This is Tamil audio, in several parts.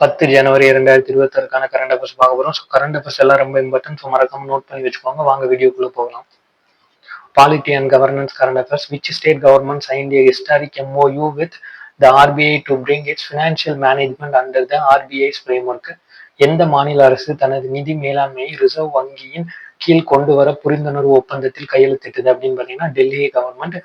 10 ஜனவரி 2026 கரண்ட் அஃபேர்ஸ் பார்க்க போறோம். ஸோ கரண்ட் அஃபேர்ஸ் எல்லாம் ரொம்ப இம்பார்ட்டன்ட். ஸோ மறக்காம நோட் பண்ணி வச்சுக்கோங்க. வாங்க வீடியோக்குள்ள போகலாம். Polity and governance current affairs. Which state government signed a historic MOU with the RBI to bring its financial management under the RBI's framework? எந்த மாநில அரசு தனது நிதி மேலாண்மையை ரிசர்வ் வங்கியின் கீழ் கொண்டு வர புரிந்துணர்வு ஒப்பந்தத்தில் கையெழுத்திட்டது அப்படின்னு பாத்தீங்கன்னா டெல்லி கவர்மெண்ட்.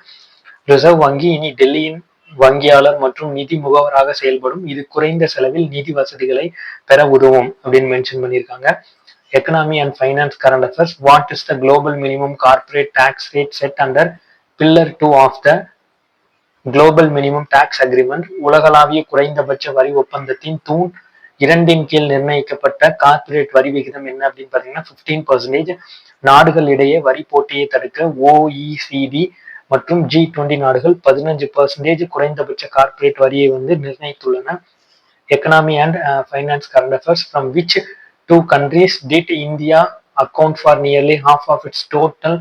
ரிசர்வ் வங்கி இனி டெல்லியின் வங்கியாளர் மற்றும் நிதி முகவராக செயல்படும். இது குறைந்த செலவில் நிதி வசதிகளை பெற உதவும் அப்படின்னு மென்ஷன் பண்ணியிருக்காங்க. Economy and finance current affairs. What is the global minimum corporate tax rate set under Pillar 2 of the Global Minimum Tax Agreement? உலகளாவிய குறைந்தபட்ச வரி ஒப்பந்தத்தின் தூண் 2 கீழ் நிர்ணயிக்கப்பட்ட கார்ப்பரேட் வரி விகிதம் என்ன அப்படின்னு பாத்தீங்கன்னா 15%. நாடுகள் இடையே வரி போட்டியை தடுக்க OECD மற்றும் G20 நாடுகள் 15% குறைந்தபட்ச கார்ப்பரேட் வரியை நிர்ணயித்துள்ளன. Economy and finance current affairs. From which two countries did India account for nearly half of its total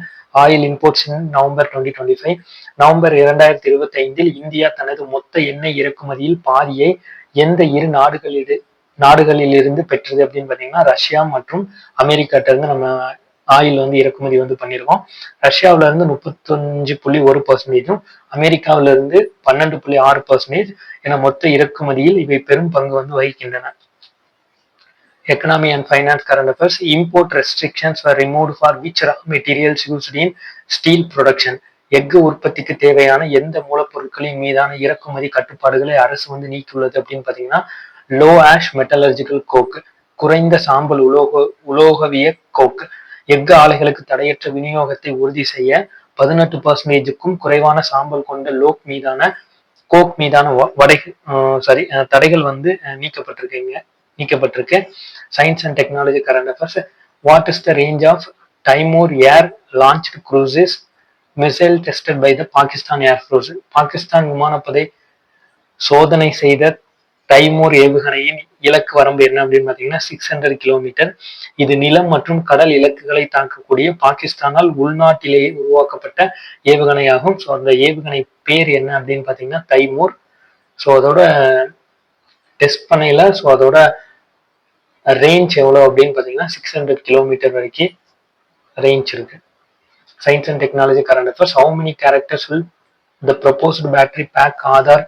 oil imports in November 2025? November 2025 India தனது மொத்த எண்ணெய் இறக்குமதியில் பாதியை எந்த இரு நாடுகளிலிருந்து பெற்றது அப்படின்னு பாத்தீங்கன்னா ரஷ்யா மற்றும் அமெரிக்காட்ட இருந்து நம்ம ஆயில் இறக்குமதி பண்ணிருக்கோம். ரஷ்யாவில இருந்து 35.1%, அமெரிக்காவில இருந்து 12.6% என மொத்த இறக்குமதியில் இவை பெரும் பங்கு வகிக்கின்றன. Economy and finance current affairs. Import restrictions were removed for which raw materials used in steel production? எஃகு உற்பத்திக்கு தேவையான எந்த மூலப்பொருட்களின் மீதான இறக்குமதி கட்டுப்பாடுகளை அரசு நீக்கியுள்ளது அப்படின்னு பாத்தீங்கன்னா லோ ஆஷ் மெட்டலர்ஜிக்கல் கோக், குறைந்த சாம்பல் உலோகவிய கோக். எஃகு ஆலைகளுக்கு தடையற்ற விநியோகத்தை உறுதி செய்ய 18%க்கும் குறைவான சாம்பல் கொண்ட கோக் மீதான தடைகள் நீக்கப்பட்டிருக்கு. Science and technology current affairs. What is the range of Taimoor air launched cruises missile tested by the Pakistan air force? Pakistan விமானப்படை சோதனை செய்த டைமூர் ஏவுகணையின் இலக்கு வரம்பு என்ன அப்படின்னு பாத்தீங்கன்னா 600 கிலோமீட்டர். இது நிலம் மற்றும் கடல் இலக்குகளை தாக்கக்கூடிய பாகிஸ்தானால் உள்நாட்டிலேயே உருவாக்கப்பட்ட ஏவுகணையாகும். ஸோ அந்த ஏவுகணை பேர் என்ன அப்படின்னு பாத்தீங்கன்னா தைமூர். ஸோ அதோட டெஸ்ட் பண்ணையில அதோட ரேஞ்ச் எவ்வளவு அப்படின்னு பாத்தீங்கன்னா 600 கிலோமீட்டர் வரைக்கும் ரேஞ்ச் இருக்கு. Science and technology current affairs. How many characters will the proposed battery pack Aadhaar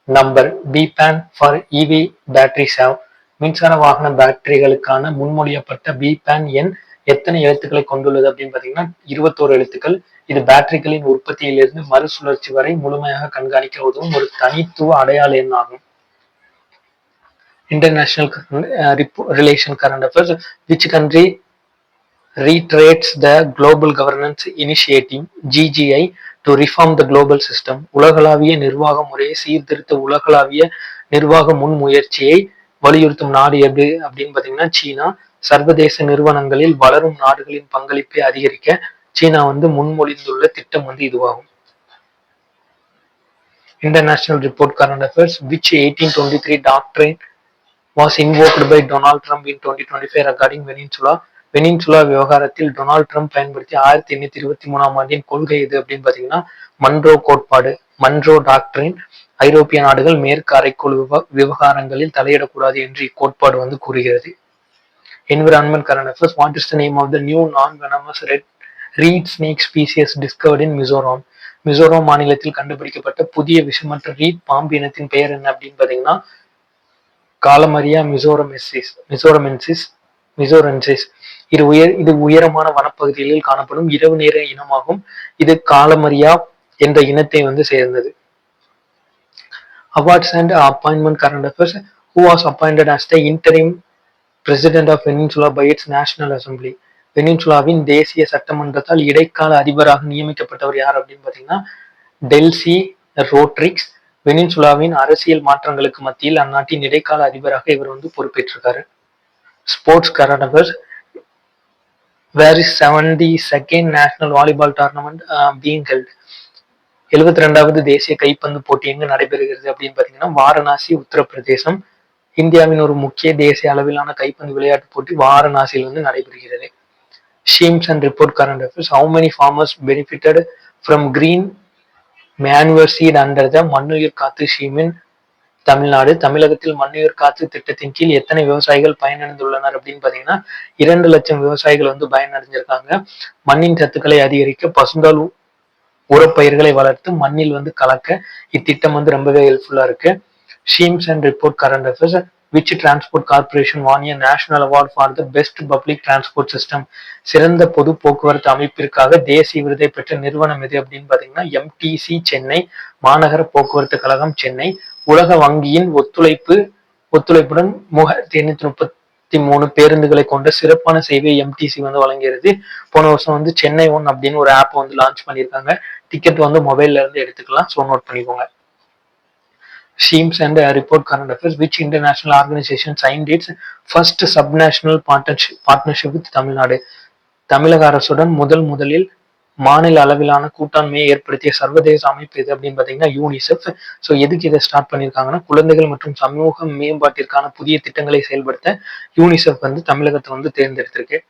number BPAN for EV batteries have? மின்சார வாகன பேட்டரிகளுக்கான முன்மொழியப்பட்ட பிபேன் எண் எத்தனை எழுத்துக்களை கொண்டுள்ளது அப்படின்னு பாத்தீங்கன்னா 21 எழுத்துக்கள். இது பேட்டரிகளின் உற்பத்தியிலிருந்து மறுசுழற்சி வரை முழுமையாக கண்காணிக்க உதவும் ஒரு தனித்துவ அடையாள எண் ஆகும். International relation current affairs. Which country reiterates the Global Governance Initiative GGI to reform the global system? உலகளாவிய நிர்வாக முறையை சீர்திருத்த உலகளாவிய நிர்வாக முன்முயற்சியை வலியுறுத்தும் நாடு எது அப்படின்னு பாத்தீங்கன்னா சீனா. சர்வதேச நிறுவனங்களில் வளரும் நாடுகளின் பங்களிப்பை அதிகரிக்க சீனா முன்மொழிந்துள்ள திட்டம் இதுவாகும். International report current affairs. Which 1823 doctrine was invoked by Donald Trump in 2025 regarding Venezuela? வெனின்சுலா விவகாரத்தில் டொனால்ட் ட்ரம்ப் பயன்படுத்தி 1823 கொள்கை எது அப்படின்னு பாத்தீங்கன்னா மன்றோ கோட்பாடு, மன்றோ டாக்டரின். ஐரோப்பிய நாடுகள் மேற்கு அரைக்கோள் விவகாரங்களில் தலையிடக்கூடாது என்று இக்கோட்பாடு கூறுகிறது. Environment current affairs. What is the name of the new non venomous reed snake species discovered in Mizoram? Mizoram மாநிலத்தில் கண்டுபிடிக்கப்பட்ட புதிய விஷமற்ற ரீட் பாம்பு இனத்தின் பெயர் என்ன அப்படின்னு பாத்தீங்கன்னா காலமரியா மிசோரன்சிஸ். இது உயரமான வனப்பகுதிகளில் காணப்படும் இரவு நேர இனமாகும். இது காலமரியா என்ற இனத்தை சேர்ந்தது. Awards and appointment current affairs. Who was appointed as the interim president of Peninsula by its national assembly? வெனின்சுலாவின் தேசிய சட்டமன்றத்தால் இடைக்கால அதிபராக நியமிக்கப்பட்டவர் யார் அப்படின்னு பாத்தீங்கன்னா டெல்சி ரோட்ரிக்ஸ். வெனின்சுலாவின் அரசியல் மாற்றங்களுக்கு மத்தியில் அந்நாட்டின் இடைக்கால அதிபராக இவர் பொறுப்பேற்றிருக்காரு. Sports current affairs. Where is 72nd National Volleyball Tournament being held? 72வது தேசிய கைப்பந்து போட்டி எங்கு நடைபெறுகிறது அப்படின்னு பாத்தீங்கன்னா வாரணாசி, உத்தரப்பிரதேசம். இந்தியாவின் ஒரு முக்கிய தேசிய அளவிலான கைப்பந்து விளையாட்டு போட்டி வாரணாசியில் நடைபெறுகிறது. Schemes and report current affairs. How many farmers benefited from green manure seed under the மண்ணுயிர் காத்து scheme in தமிழ்நாடு. தமிழகத்தில் மண்ணுயிர் காத்து திட்டத்தின் கீழ் எத்தனை விவசாயிகள் பயனடைந்துள்ளனர் அப்படின்னு பாத்தீங்கன்னா 2,00,000 விவசாயிகள் வந்து பயனடைஞ்சிருக்காங்க. மண்ணின் சத்துக்களை அதிகரிக்க பசுந்தாள் உரப்பயிர்களை வளர்த்து மண்ணில் வந்து கலக்க இத்திட்டம் வந்து ரொம்பவே ஹெல்ப்ஃபுல்லா இருக்கு. Schemes and report current affairs. Which transport corporation வாங்கிய national award for the best public transport system? சிறந்த பொது போக்குவரத்து அமைப்பிற்காக தேசிய விருதை பெற்ற நிறுவனம் எது அப்படின்னு பாத்தீங்கன்னா எம்டிசி சென்னை, மாநகர போக்குவரத்து கழகம் சென்னை. உலக வங்கியின் ஒத்துழைப்புடன் 3833 பேருந்துகளை கொண்ட சிறப்பான சேவை எம்டிசி வந்து வழங்குகிறது. போன வருஷம் வந்து சென்னை ஒன் அப்படின்னு ஒரு ஆப் வந்து லான்ச் பண்ணியிருக்காங்க. டிக்கெட் வந்து மொபைல்ல இருந்து எடுத்துக்கலாம். ஸோ நோட் பண்ணிக்கோங்க. Schemes and report current affairs. Which international organisation signed its first subnational partnership with Tamil Nadu? தமிழக அரசுடன் முதலில் மாநில அளவிலான கூட்டாண்மையை ஏற்படுத்திய சர்வதேச அமைப்பு எது அப்படின்னு பாத்தீங்கன்னா யூனிசெஃப். ஸோ எதுக்கு இதை ஸ்டார்ட் பண்ணியிருக்காங்கன்னா குழந்தைகள் மற்றும் சமூக மேம்பாட்டிற்கான புதிய திட்டங்களை செயல்படுத்த யூனிசெஃப் வந்து தமிழகத்தை வந்து தேர்ந்தெடுத்திருக்கு.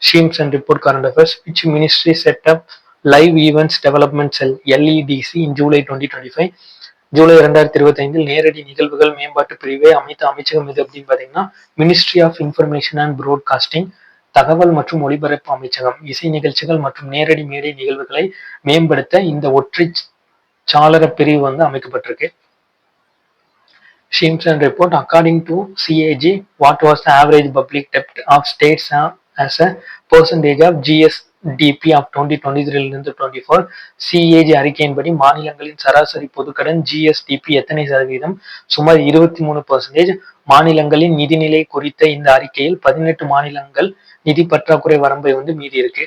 Schemes and report current affairs. Which ministry set up live events development cell LEDC in July 2025? ஜூலை 2025 நேரடி நிகழ்வுகள் மேம்பாட்டு பிரிவை அமைத்த அமைச்சகம் எது அப்படின்னு பாத்தீங்கன்னா ministry of information and broadcasting. தகவல் மற்றும் ஒலிபரப்பு அமைச்சகம். இசை நிகழ்ச்சிகள் மற்றும் நேரடி மேடை நிகழ்வுகளை மேம்படுத்த இந்த ஒற்றை சாளர பிரிவு வந்து அமைக்கப்பட்டிருக்கு. Schemes and report. According to CAG what was the average public டெப்ட் of states as a percentage of GSDP of 2023 24? CAG அறிக்கையின்படி மாநிலங்களின் சராசரி பொதுக்கடன் GSDP எத்தனை சதவீதம்? சுமார் 23%. மாநிலங்களின் நிதிநிலை குறித்த இந்த அறிக்கையில் 18 மாநிலங்கள் நிதி பற்றாக்குறை வரம்பை வந்து மீறி இருக்கு.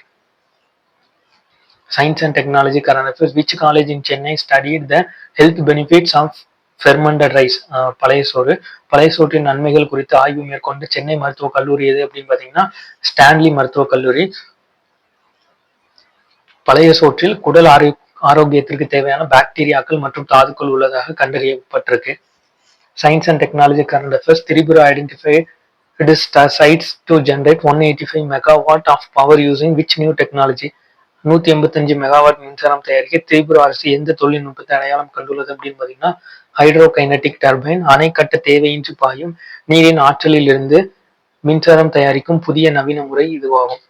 Science and technology current affairs. Which college in Chennai studied the health benefits of fermented rice? பழைய சோற்றின் நன்மைகள் குறித்து ஆய்வு மேற்கொண்ட சென்னை மருத்துவக் கல்லூரி எது அப்படின்னு பாத்தீங்கன்னா ஸ்டான்லி மருத்துவக் கல்லூரி. பழைய சோற்றில் குடல் ஆரோக்கியத்திற்கு தேவையான பாக்டீரியாக்கள் மற்றும் தாதுக்கள் உள்ளதாக கண்டறியப்பட்டிருக்கு. Science and technology current affairs. Tripura identified sites to generate 185 megawatt of power using which new technology? 185 megawatt மின்சாரம் தயாரிக்க திரிபுரா அரசு எந்த தொழில்நுட்பத்தை அடையாளம் கண்டுள்ளது அப்படின்னு பாத்தீங்கன்னா ஹைட்ரோகைனடிக் டர்பைன். அணை கட்ட தேவையின்றி பாயும் நீரின் ஆற்றலில் இருந்து மின்சாரம் தயாரிக்கும் புதிய நவீன முறை இதுவாகும்.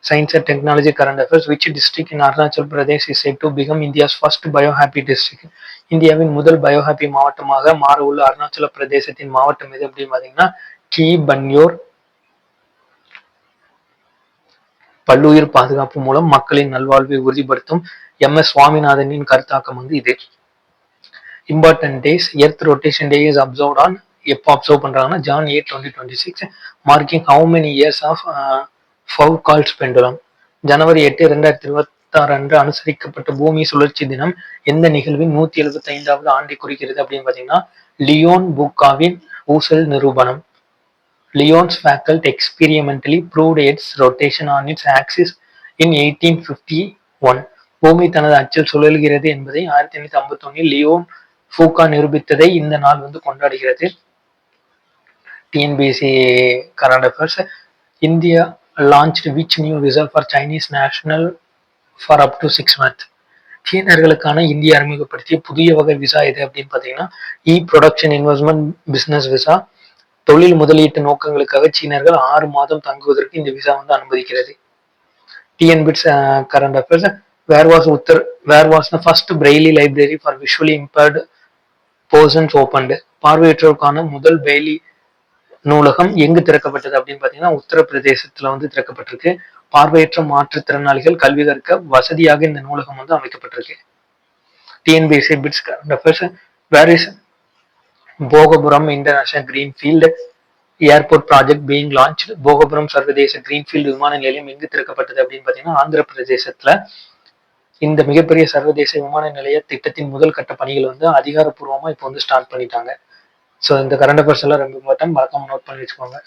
Science and technology current affairs. Which district in Arunachal Pradesh is set to become India's first biohappy district? இந்தியாவின் முதல் பயோஹாப்பி மாவட்டமாக மாற உள்ள அருணாச்சல பிரதேசத்தின் மாவட்டம் எது அப்படின்னு பாத்தீங்கன்னா கி பன்யோர். பல்லுயிர் பாதுகாப்பு மூலம் மக்களின் நல்வாழ்வை உறுதிப்படுத்தும் MS சுவாமிநாதனின் கருத்தாக்கம் வந்து இது. Important days. Earth rotation day is observed on. எப்போ அப்சர்வ் பண்றாங்கன்னா Jan 8, 2026. Marking how many years of Foucault's pendulum? ஜனவரி 8, 2026 அன்று அனுசரிக்கப்பட்ட பூமி சுழற்சி தினம் எந்த நிகழ்வின் 175வது ஆண்டை குறிக்கிறது அப்படின்னு பாத்தீங்கன்னா லியோன் புக்காவின் ஊசல் நிரூபணம். Lyon's faculty experimentally proved its rotation on its axis in 1851. பூமி தனது அச்சில் சுழல்கிறது என்பதை 1851 லியோன் ஃபூகா நிரூபித்ததை இந்த நாள் வந்து கொண்டாடுகிறது. TNPSC current affairs. India launched which new visa for Chinese national for up to 6 months? சீனர்களுக்கான India அறிமுகப்படுத்திய புதிய வகை விசா எது அப்படின்னு பாத்தீங்கன்னா ப்ரொடக்ஷன் இன்வெஸ்ட்மெண்ட் பிசினஸ் விசா. தொழில் முதலீட்டு நோக்கங்களுக்காக சீனர்கள் 6 மாதம் தங்குவதற்கு இந்த விசா வந்து அனுமதிக்கிறது. TNBITS current affairs. Where was the first Braille library for visually impaired persons opened? பார்வையற்றோருக்கான முதல் பெய்லி நூலகம் எங்கு திறக்கப்பட்டது அப்படின்னு பாத்தீங்கன்னா உத்தரப்பிரதேசத்துல வந்து திறக்கப்பட்டிருக்கு. பார்வையற்ற மாற்றுத்திறனாளிகள் கல்வி கற்க வசதியாக இந்த நூலகம் வந்து அமைக்கப்பட்டிருக்கு. TNPSC BITS current affairs. Where is Bhogapuram international greenfield airport project being launch? Bhogapuram சர்வதேச கிரீன்ஃபீல்டு விமான நிலையம் எங்கு திறக்கப்பட்டது அப்படின்னு பாத்தீங்கன்னா ஆந்திர பிரதேசத்துல. இந்த மிகப்பெரிய சர்வதேச விமான நிலைய திட்டத்தின் முதல் கட்ட பணிகள் வந்து அதிகாரப்பூர்வமா இப்போ வந்து ஸ்டார்ட் பண்ணிட்டாங்க. ஸோ இந்த கரண்ட் அஃபேர்ஸ் எல்லாம் ரொம்ப இம்பார்ட்டன்ட், மறக்காம நோட் பண்ணி வச்சுக்கோங்க.